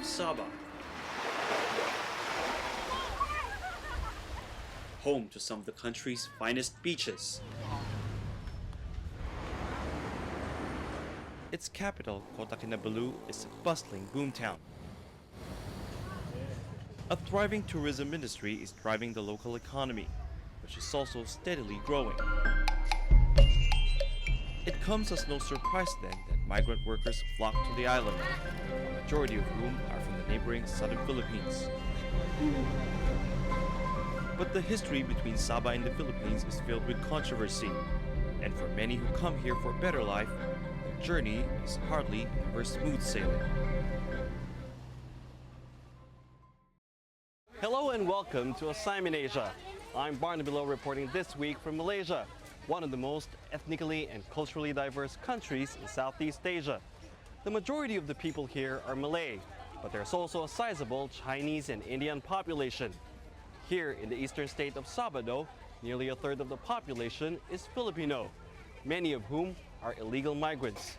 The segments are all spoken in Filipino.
of Sabah, home to some of the country's finest beaches. Its capital, Kota Kinabalu, is a bustling boomtown. A thriving tourism industry is driving the local economy, which is also steadily growing. It comes as no surprise then that migrant workers flock to the island, a majority of whom are from the neighboring southern Philippines. But the history between Sabah and the Philippines is filled with controversy, and for many who come here for a better life, the journey is hardly ever smooth sailing. Hello and welcome to Assignment Asia. I'm Barnaby reporting this week from Malaysia, one of the most ethnically and culturally diverse countries in Southeast Asia. The majority of the people here are Malay, but there's also a sizable Chinese and Indian population. Here in the eastern state of Sabah, though, nearly a third of the population is Filipino, many of whom are illegal migrants.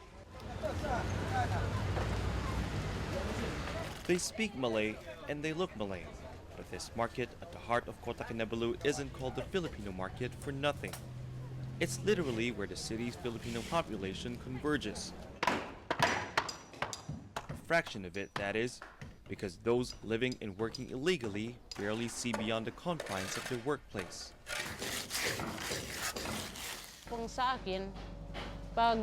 They speak Malay and they look Malay, but this market at the heart of Kota Kinabalu isn't called the Filipino market for nothing. It's literally where the city's Filipino population converges. A fraction of it, that is, because those living and working illegally barely see beyond the confines of their workplace. Kung sa akin, pag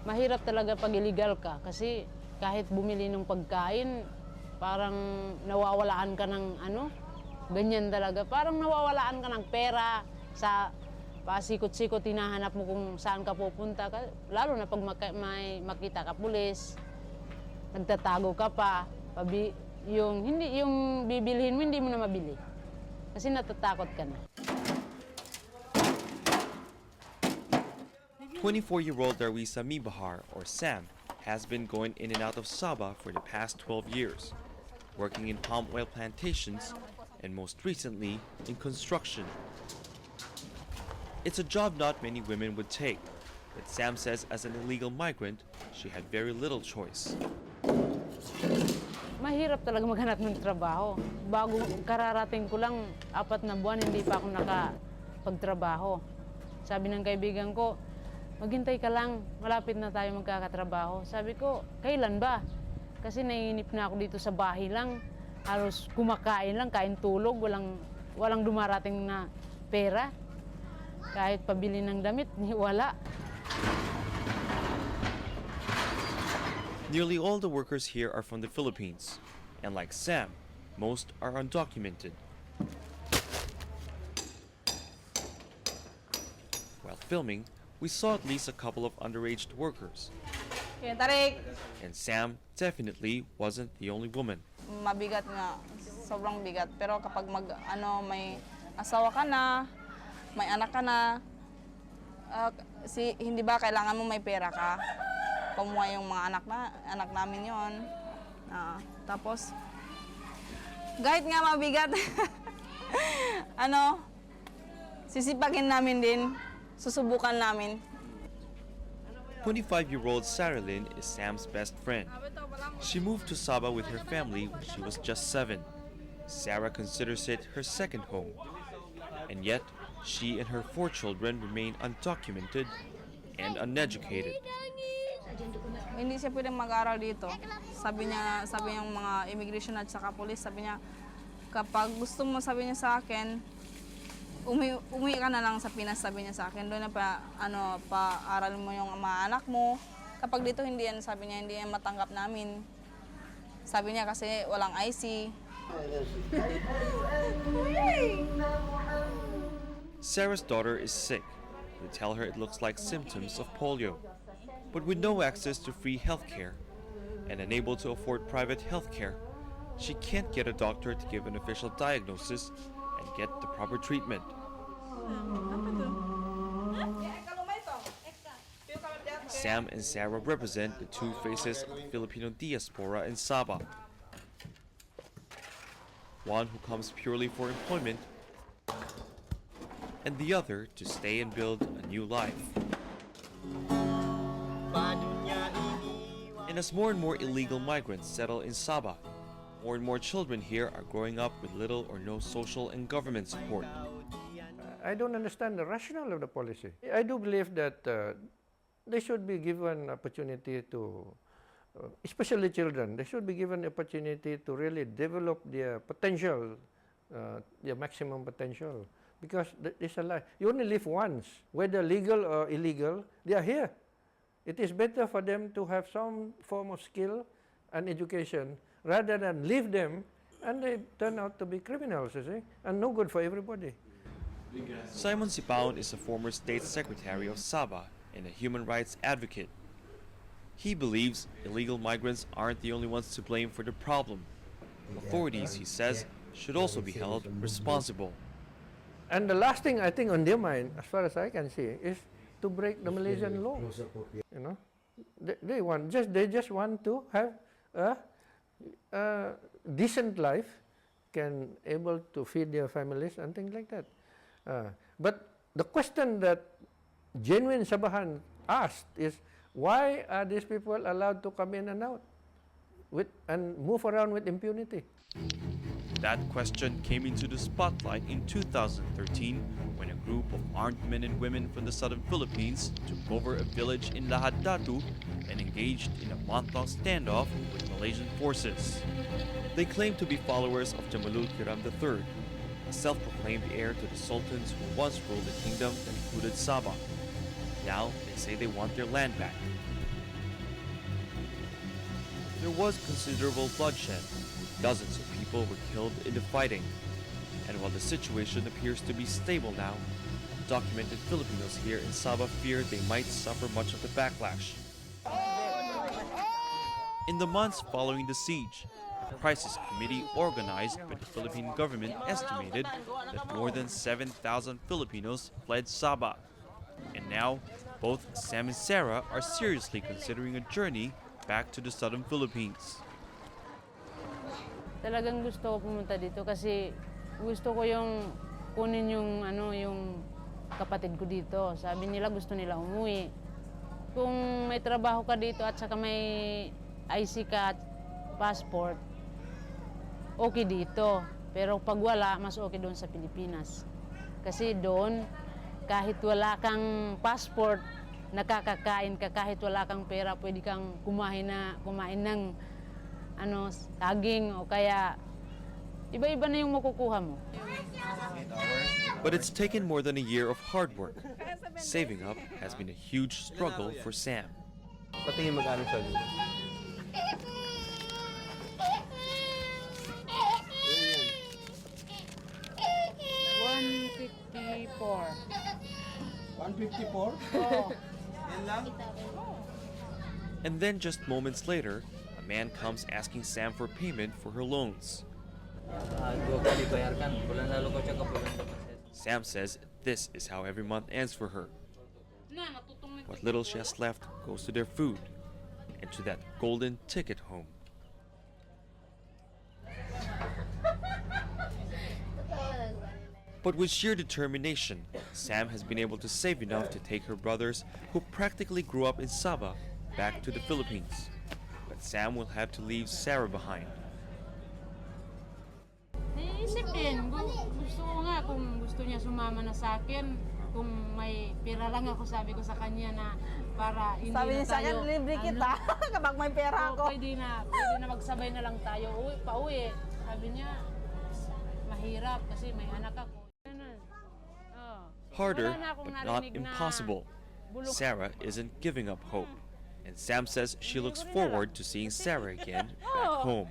mahirap talaga pag illegal ka kasi kahit bumili ng pagkain, parang nawawalaan ka ng ganyan talaga. Parang nawawalaan ka ng pera sa pasikot-sikot, hinahanap mo kung saan ka pupunta. Lalo na pag may makita ka pulis, nagtatago ka pa. Yung bibilhin mo, hindi mo na mabili. Kasi natatakot ka na. 24-year-old Darwisa Mibahar, or Sam, has been going in and out of Sabah for the past 12 years, working in palm oil plantations and most recently in construction. It's a job not many women would take, but Sam says as an illegal migrant, she had very little choice. Mahirap talaga maghanap ng trabaho. Bago kararating ko lang, 4 na buwan, hindi pa ako nakapagtrabaho. Sabi ng kaibigan ko, maghintay ka lang, malapit na tayo magkakatrabaho. Sabi ko, kailan ba? Kasi naiinip na ako dito sa bahay lang. Halos kumakain lang, kain tulog, walang dumarating na pera. Kahit pabili ng damit, wala. Nearly all the workers here are from the Philippines, and like Sam, most are undocumented. While filming, we saw at least a couple of underage workers. And Sam definitely wasn't the only woman. Mabigat nga, sobrang bigat. Pero kapag may asawa ka na, may anak ka na, hindi ba kailangan mo may pera ka? Pamuhay yung mga anak namin yon. Tapos, kahit nga mabigat, sisipagin namin din, susubukan namin. 25-year-old Sarah Lynn is Sam's best friend. She moved to Sabah with her family when she was just 7. Sarah considers it her second home. And yet, she and her 4 children remain undocumented and uneducated. Hindi siya pwedeng mag-aral dito. Sabi yung mga immigration at saka police, sabi niya, kapag gusto mo, sabi niya sa akin, umuwi ka na lang sa Pinas, sabi niya sa akin. Doon na paaral mo yung mga anak mo. Kapag dito hindi yan, sabi niya, hindi yan matanggap namin. Sabi niya kasi walang IC. Sarah's daughter is sick. They tell her it looks like symptoms of polio. But with no access to free healthcare and unable to afford private healthcare, she can't get a doctor to give an official diagnosis and get the proper treatment. Sam and Sarah represent the two faces of the Filipino diaspora in Sabah. One who comes purely for employment, and the other to stay and build a new life. And as more and more illegal migrants settle in Sabah, more and more children here are growing up with little or no social and government support. I don't understand the rationale of the policy. I do believe that they should be given opportunity to, especially children, they should be given opportunity to really develop their potential, their maximum potential. Because it's a life. You only live once, whether legal or illegal, they are here. It is better for them to have some form of skill and education rather than leave them and they turn out to be criminals, you see, and no good for everybody. Simon Sipaon is a former state secretary of Sabah and a human rights advocate. He believes illegal migrants aren't the only ones to blame for the problem. Authorities, he says, should also be held responsible. And the last thing I think on their mind, as far as I can see, is to break the Malaysian law. You know, they just want to have a decent life, can able to feed their families and things like that. But the question that genuine Sabahan asked is, why are these people allowed to come in and out and move around with impunity? That question came into the spotlight in 2013 when a group of armed men and women from the southern Philippines took over a village in Lahad Datu and engaged in a month-long standoff with Malaysian forces. They claimed to be followers of Jamalul Kiram III, a self-proclaimed heir to the sultans who once ruled the kingdom that included Sabah. Now they say they want their land back. There was considerable bloodshed. Dozens of people were killed in the fighting. And while the situation appears to be stable now, documented Filipinos here in Sabah fear they might suffer much of the backlash. In the months following the siege, a crisis committee organized by the Philippine government estimated that more than 7,000 Filipinos fled Sabah. And now, both Sam and Sarah are seriously considering a journey back to the southern Philippines. Talagang gusto ko pumunta dito kasi gusto ko yung kunin yung kapatid ko dito. Sabi nila gusto nila umuwi. Kung may trabaho ka dito at saka may IC ka at passport, okay dito. Pero pag wala, mas okay doon sa Pilipinas. Kasi doon, kahit wala kang passport, nakakakain ka. Kahit wala kang pera, pwede kang kumain ng saging o kaya iba-iba na yung makukuha mo. But it's taken more than a year of hard work. Saving up has been a huge struggle for Sam. Patingin magkano sa dito? $154. And then just moments later, a man comes asking Sam for payment for her loans. Sam says this is how every month ends for her. What little she has left goes to their food and to that golden ticket home. But with sheer determination, Sam has been able to save enough to take her brothers, who practically grew up in Sabah, back to the Philippines. But Sam will have to leave Sarah behind. Naisip din, gusto ko nga kung gusto niya sumama na sa akin, kung may pera lang ako, sabi ko sa kanya na para hindi Sabi na niya sa akin, tayo, libre kita kapag may pera ako. pwede na magsabay na lang tayo, pauwi. Sabi niya, mahirap kasi may anak ako. Harder, but not impossible. Sarah isn't giving up hope. And Sam says she looks forward to seeing Sarah again back home.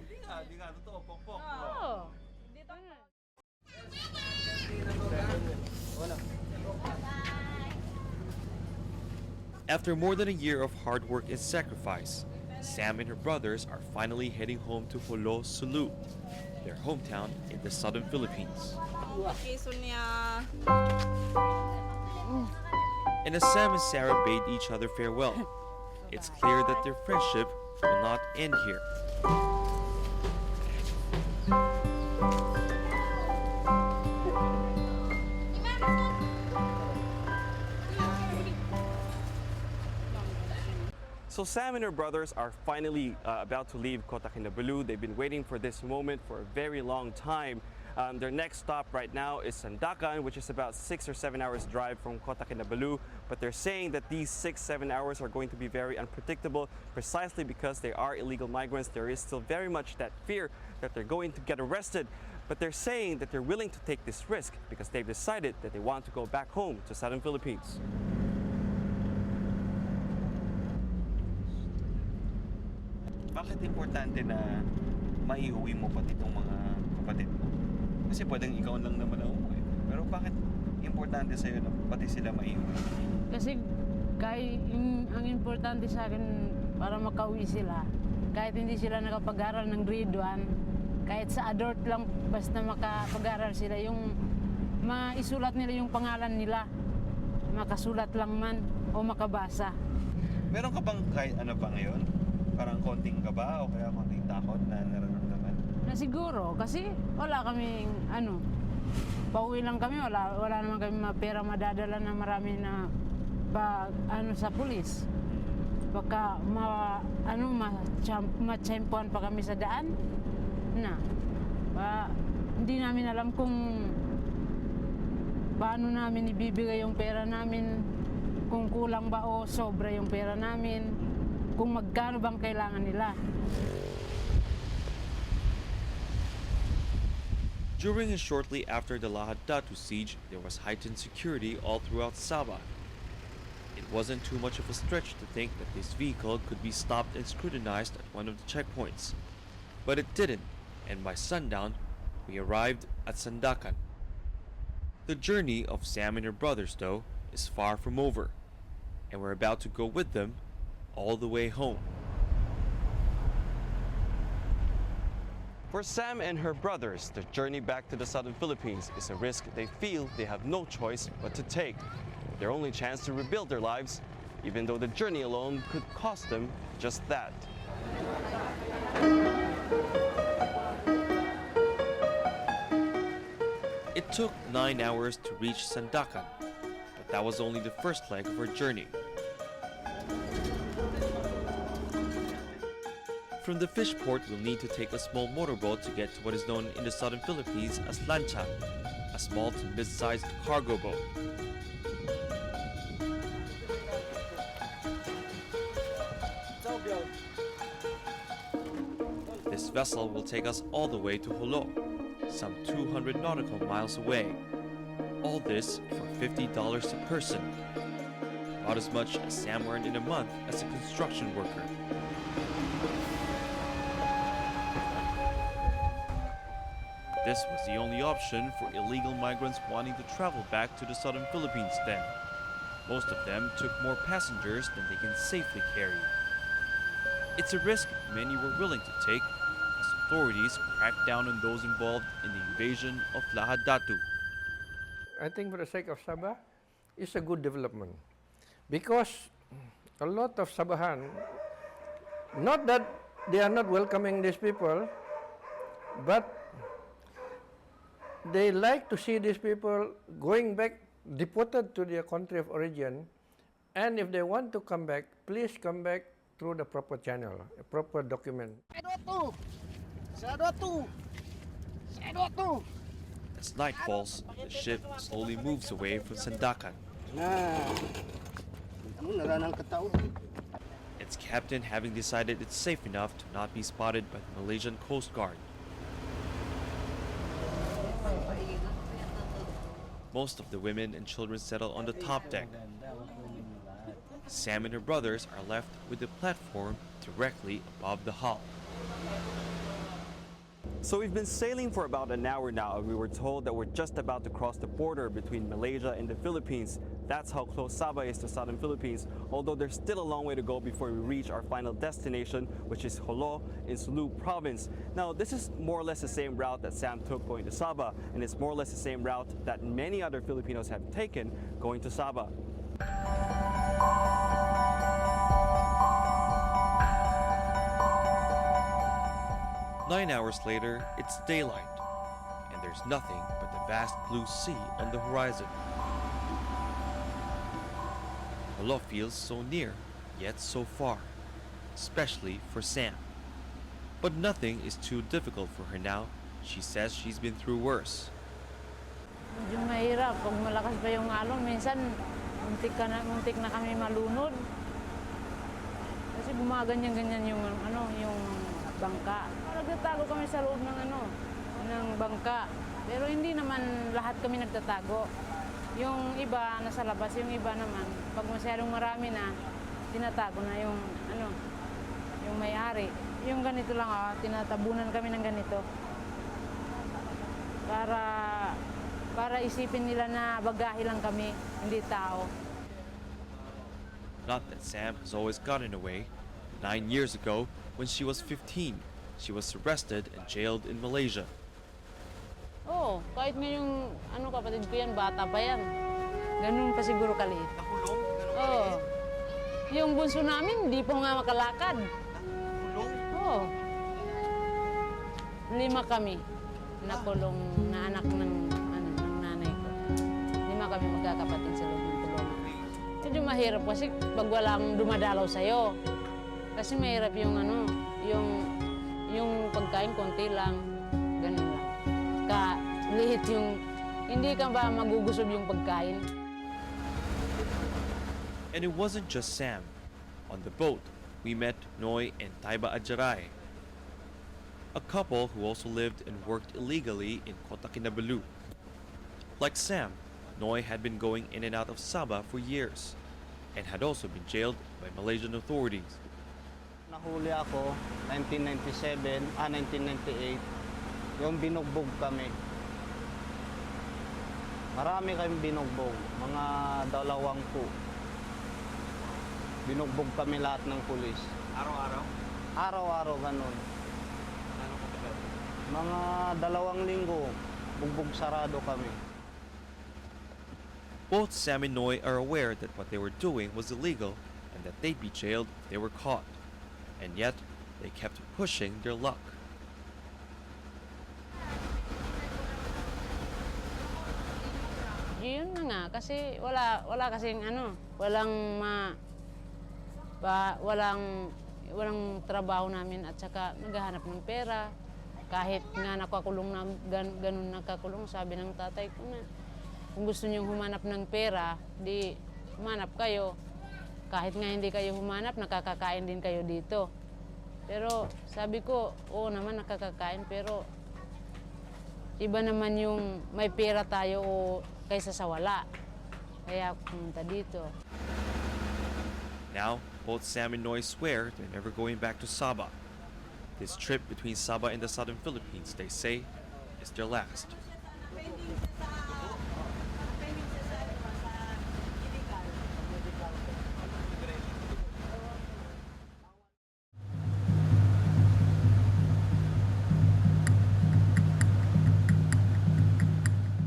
After more than a year of hard work and sacrifice, Sam and her brothers are finally heading home to Jolo, Sulu, their hometown in the southern Philippines. And as Sam and Sarah bade each other farewell, it's clear that their friendship will not end here. So Sam and her brothers are finally about to leave Kota Kinabalu. They've been waiting for this moment for a very long time. Their next stop right now is Sandakan, which is about 6 or 7 hours drive from Kota Kinabalu. But they're saying that these 6-7 hours are going to be very unpredictable precisely because they are illegal migrants. There is still very much that fear that they're going to get arrested. But they're saying that they're willing to take this risk because they've decided that they want to go back home to southern Philippines. Bakit importante na maiuwi mo pati itong mga kapatid mo? Kasi pwedeng ikaw lang naman na umuwi. Pero bakit importante sa'yo na pati sila maiuwi? Kasi ang importante sa akin para makauwi sila, kahit hindi sila nakapag-aral ng grade 1, kahit sa adult lang basta makapag-aral sila, yung maisulat nila yung pangalan nila, makasulat lang man o makabasa. Meron ka bang kahit ano pa ngayon? Parang konting kaba o kaya konting takot na nararamdaman? Na siguro, kasi wala kaming pauwi lang kami, wala naman kami pera madadala na marami na sa pulis. Baka matsempuan pa kami sa daan na. Hindi namin alam kung paano namin ibibigay yung pera namin, kung kulang ba o sobra yung pera namin, kung magkano bang kailangan nila. During and shortly after the Lahad Datu siege, there was heightened security all throughout Sabah. It wasn't too much of a stretch to think that this vehicle could be stopped and scrutinized at one of the checkpoints. But it didn't, and by sundown, we arrived at Sandakan. The journey of Sam and her brothers, though, is far from over, and we're about to go with them all the way home. For Sam and her brothers, the journey back to the southern Philippines is a risk they feel they have no choice but to take. Their only chance to rebuild their lives, even though the journey alone could cost them just that. It took 9 hours to reach Sandakan, but that was only the first leg of our journey. From the fish port, we'll need to take a small motorboat to get to what is known in the southern Philippines as lancha, a small to mid-sized cargo boat. This vessel will take us all the way to Jolo, some 200 nautical miles away. All this for $50 a person, about as much as Sam earned in a month as a construction worker. This was the only option for illegal migrants wanting to travel back to the southern Philippines then. Most of them took more passengers than they can safely carry. It's a risk many were willing to take as authorities cracked down on those involved in the invasion of Lahad Datu. I think for the sake of Sabah, it's a good development. Because a lot of Sabahan, not that they are not welcoming these people, but they like to see these people going back, deported to their country of origin, and if they want to come back, please come back through the proper channel, a proper document. As night falls, the ship slowly moves away from Sandakan. Its captain having decided it's safe enough to not be spotted by the Malaysian Coast Guard. Most of the women and children settle on the top deck. Sam and her brothers are left with the platform directly above the hull. So we've been sailing for about an hour now, and we were told that we're just about to cross the border between Malaysia and the Philippines. That's how close Sabah is to southern Philippines, although there's still a long way to go before we reach our final destination, which is Jolo in Sulu province. Now, this is more or less the same route that Sam took going to Sabah, and it's more or less the same route that many other Filipinos have taken going to Sabah. 9 hours later, it's daylight, and there's nothing but the vast blue sea on the horizon. Jolo feels so near, yet so far. especially for Sam. But nothing is too difficult for her now. She says she's been through worse. Medyo mahirap. Pag malakas pa yung alon, minsan muntik na kami malunod. Kasi gumaganyan-ganyan yung yung bangka. Nagtatago kami sa loob ng bangka. Pero hindi naman lahat kami nagtatago. Yung iba nasa labas, yung iba naman pag masyadong marami na, tinatago na yung yung may-ari. Yung ganito lang, tinatabunan kami ng ganito. Para isipin nila na bagahe lang kami, hindi tao. Not that Sam has always gotten away. 9 years ago, when she was 15, she was arrested and jailed in Malaysia. Oo, kahit ngayong kapatid ko yan, bata pa yan. Ganun pa siguro kaliit. Nakulong? Oo. Yung bunso namin, hindi pa nga makalakad. Nakulong? Oo. 5 kami nakulong na anak ng nanay ko. 5 kami magkakapatid sa loob ng kulungan. Medyo mahirap kasi pag walang dumadalaw sa'yo. Kasi mahirap yung yung pagkain konti lang, ganun lang. Lihit yung, hindi ka ba magugusob yung pagkain? And it wasn't just Sam. On the boat, we met Noy and Taiba Ajaray, a couple who also lived and worked illegally in Kota Kinabalu. Like Sam, Noy had been going in and out of Sabah for years and had also been jailed by Malaysian authorities. Nahuli ako 1998, yung binugbog kami. Marami kaming binugbog, mga 20. Binugbog kami lahat ng pulis. Araw-araw? Araw-araw ganun. Ano ko ba? Mga 2 linggo, bugbog sarado kami. Both Sam and Noy are aware that what they were doing was illegal and that they'd be jailed if they were caught. And yet, they kept pushing their luck. Yun na nga, kasi wala kasing walang trabaho namin at saka naghahanap ng pera. Kahit nga nakakulong na ganun nakakulong, sabi ng tatay ko na kung gusto niyong humanap ng pera, di humanap kayo. Kahit nga hindi kayo humanap, nakakakain din kayo dito. Pero sabi ko, oo naman nakakakain, pero iba naman yung may pera tayo o kaysa sa wala. Kaya pumunta dito. Now, both Sam and Noy swear they're never going back to Sabah. This trip between Sabah and the southern Philippines, they say, is their last.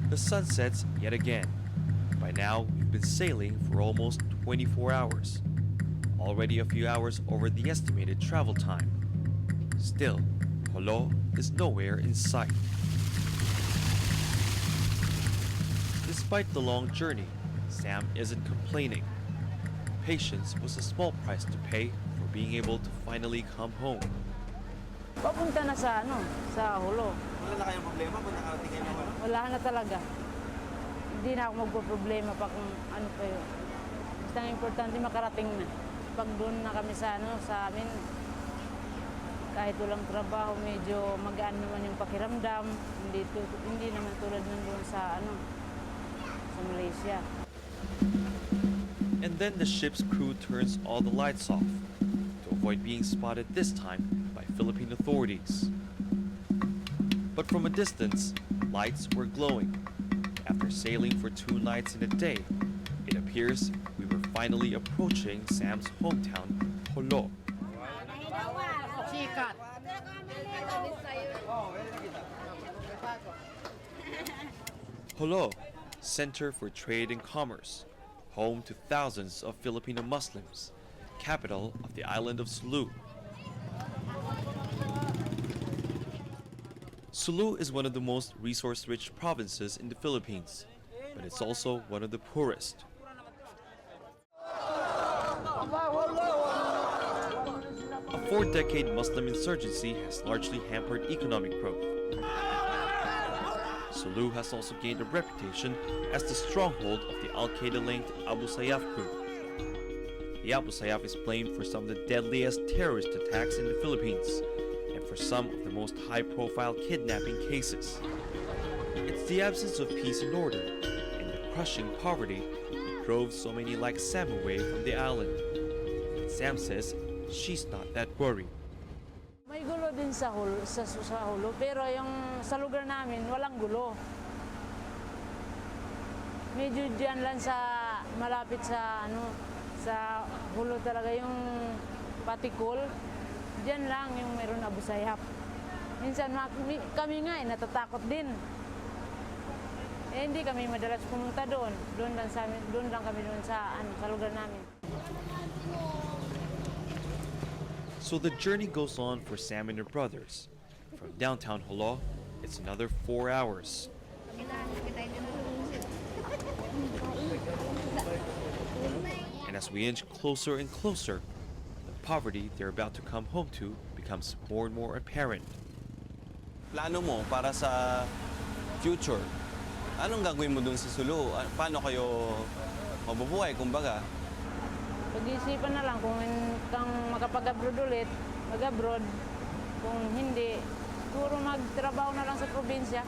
The sun sets yet again. By now, we've been sailing for almost 24 hours. Already a few hours over the estimated travel time. Still, Jolo is nowhere in sight. Despite the long journey, Sam isn't complaining. Patience was a small price to pay for being able to finally come home. Papunta na sa Jolo. Wala na kayong problema kung nakarating kayo ng Wala na talaga. Hindi na ako magpo-problema pa kung ano pa yun. Basta ang importante makarating na. Pag doon na kami sa amin, kahit walang trabaho, medyo magaan naman yung pakiramdam. Hindi naman tulad ng doon sa Malaysia. And then the ship's crew turns all the lights off to avoid being spotted this time by Philippine authorities. But from a distance, lights were glowing. After sailing for 2 nights and a day, it appears we were finally approaching Sam's hometown, Jolo. Jolo, center for trade and commerce, home to thousands of Filipino Muslims, capital of the island of Sulu. Sulu is one of the most resource-rich provinces in the Philippines, but it's also one of the poorest. A 4-decade Muslim insurgency has largely hampered economic growth. Sulu has also gained a reputation as the stronghold of the Al-Qaeda-linked Abu Sayyaf group. The Abu Sayyaf is blamed for some of the deadliest terrorist attacks in the Philippines and for some of the most high-profile kidnapping cases. It's the absence of peace and order and the crushing poverty that drove so many like Sam away from the island. And Sam says she's not that worried. May gulo din sa Hulo, pero yung sa lugar namin walang gulo. Medyo diyan lang sa malapit sa sa Hulo talaga yung Patikul. Diyan lang yung meron Abu Sayyaf. Minsan kami nga natatakot din. Hindi kami madalas pumunta doon. Doon lang kami sa lugar namin. So the journey goes on for Sam and her brothers. From downtown Jolo, it's another 4 hours. And as we inch closer and closer, the poverty they're about to come home to becomes more and more apparent. Plano mo para sa future? Anong gagawin mo dun sa Sulu? Paano kayo mabubuhay, kumbaga? Pag-iisipan na lang kung kang makapag-abroad ulit, mag-abroad. Kung hindi, siguro magtrabaho na lang sa probinsya.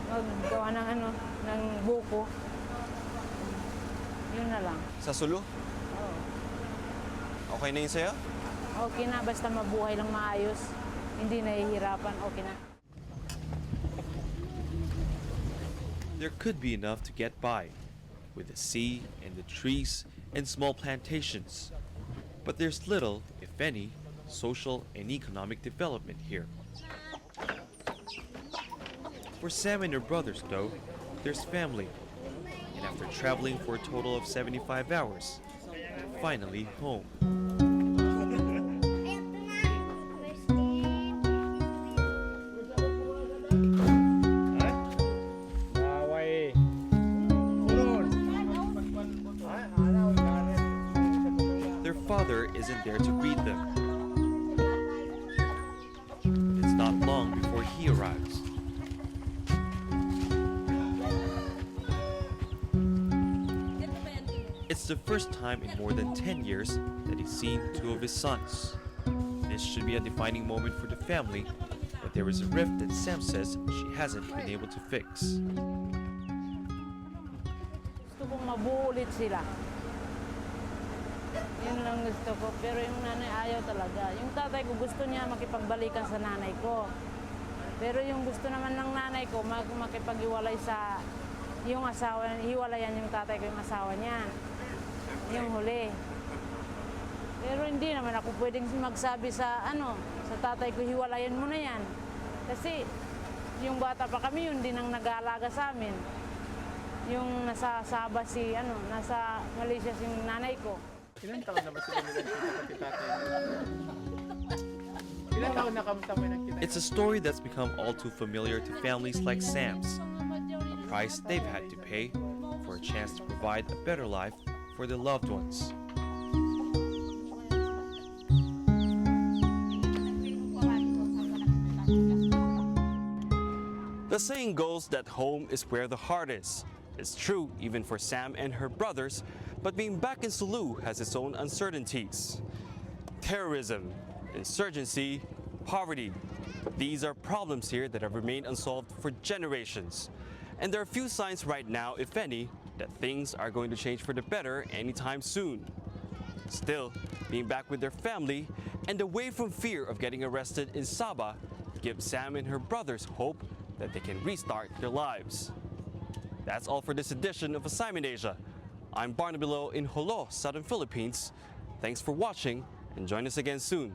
Maggawa ng ng buko. Yun na lang. Sa Sulu? Oo. Okay na yun sa'yo? Okay na, basta mabuhay lang maayos. Hindi nahihirapan, okay na. There could be enough to get by, with the sea and the trees and small plantations. But there's little, if any, social and economic development here. For Sam and her brothers, though, there's family. And after traveling for a total of 75 hours, they're finally home. Their father isn't there to greet them. It's not long before he arrives. It's the first time in more than 10 years that he's seen 2 of his sons. This should be a defining moment for the family, but there is a rift that Sam says she hasn't been able to fix. Gusto kong mabuo ulit sila. Yun lang gusto ko. Pero yung nanay ayaw talaga. Yung tatay ko gusto niya makipagbalikan sa nanay ko. Pero yung gusto naman ng nanay ko makipag-iwalay sa yung asawa, hiwalayan yung tatay ko yung asawa niya. Yung huli. Pero hindi naman ako pwedeng magsabi sa sa tatay ko, hiwalayan mo na yan. Kasi yung bata pa kami, yun din ang nag-aalaga sa amin. Yung nasa Sabah nasa Malaysia si nanay ko. Ilan taon na ba sila nagkita pati tatay? Ilan taon na kami nagkita? It's a story that's become all too familiar to families like Sam's. A price they've had to pay for a chance to provide a better life for their loved ones. The saying goes that home is where the heart is. It's true even for Sam and her brothers, but being back in Sulu has its own uncertainties. Terrorism, insurgency, poverty. These are problems here that have remained unsolved for generations. And there are few signs right now, if any, that things are going to change for the better anytime soon. Still, being back with their family and away from fear of getting arrested in Sabah gives Sam and her brothers hope that they can restart their lives. That's all for this edition of Assignment Asia. I'm Barnaby in Jolo, Southern Philippines. Thanks for watching and join us again soon.